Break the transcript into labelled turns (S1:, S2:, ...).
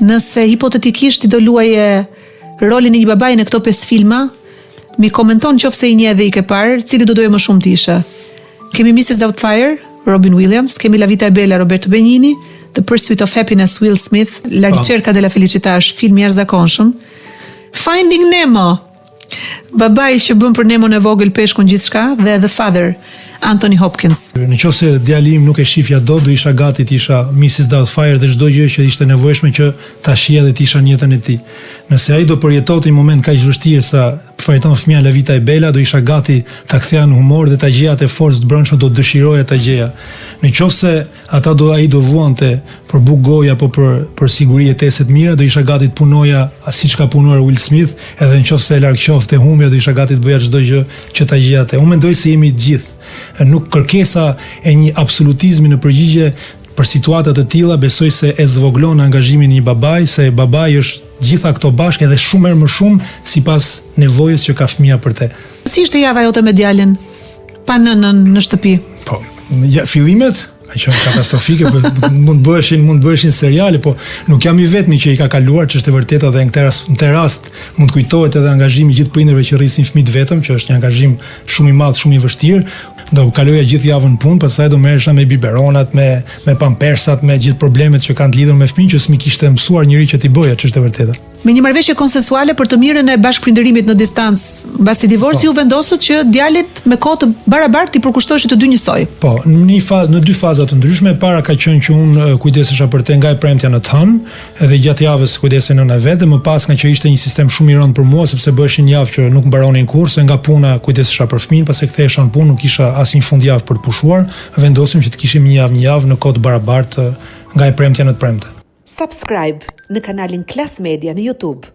S1: Nëse hipotetikisht ti do luaje rolin e një babai në këto 5 filma, mi komenton qofse i një edhe i ke parë, cili do doje më shumë të ishe. Kemi Mrs. Doubtfire, Robin Williams, kemi La Vita e Bella, Roberto Benigni, The Pursuit of Happiness, Will Smith, La ricerca della felicità, është film i jashtëzakonshëm. Finding Nemo, babai që bën për Nemo në vogël peshkun gjithçka, dhe The Father, Anthony Hopkins.
S2: Në qoftë se djali im nuk e shifja dot, do isha gati të isha Mrs. Doubtfire dhe çdo gjë që ishte nevojshme që ta shihja dhe të isha në jetën e tij. Nëse ai do përjetonte një moment kaq vështirë sa përjeton fëmia La Vita e Bella, do isha gati ta ktheja në humor dhe ta gjeja të forcë të brendshme, do dëshiroja ta gjeja. Në qoftë se ata ai do vuante për buk goja apo për siguri jetese të mira, do isha gati të punoja siç ka punuar Will Smith, edhe në qoftë se e larg qofte humbja, do isha gati të bëja çdo gjë që ta gjeja atë. Unë mendoj se jemi të gjithë. Nuk kërkesa e një absolutizmi në përgjigje për situata të tilla besoj se e zvoglon angazhimin e një babai, se babai është gjitha këto bashkë edhe shumë më shumë sipas nevojës që ka fëmia për te.
S1: Si ishte java jote me djalin pa nënën në shtëpi?
S2: Po, fillimet që katastrofike, mund bëheshin seriale, po nuk jam i vetmi që i ka kaluar, që është e vërtetë, dhe në këtë rast mund kujtohet edhe angazhimi i gjithë prindërve që rrisin fëmijët vetëm, që është një angazhim shumë i madh, shumë i vështirë. Do kaloja gjithë javën punë, pastaj do merresha me biberonat, me pampersat, me gjithë problemet që kanë të lidhur me fëmijën, që s'mi kishte mësuar njëri që t'i bëja, ç'është e vërtetë.
S1: Me një marrëveshje konsensuale për të mirën e bashkëprindërimit në distancë, mbas divorci ju vendosët që djalit me kohë të barabartë i përkushtoheshin të dy njësoj.
S2: Po, në 2 faza të ndryshme. Para ka qenë që unë kujdesesha për te nga e premtja në hënë, edhe gjatë javës kujdesej nëna vet, dhe më pas nga që ishte një sistem shumë i rëndë për mua, sepse bëheshin javë që nuk mbaronin kurse, nga puna kujdesesha për fëmijën, pas e kthehesha në punë, nuk kisha asnjë fundjavë për të pushuar, vendosim që të kishim një javë në kohë të barabartë nga e premtja në të premte.
S3: Subscribe në kanalin Klas Media në YouTube.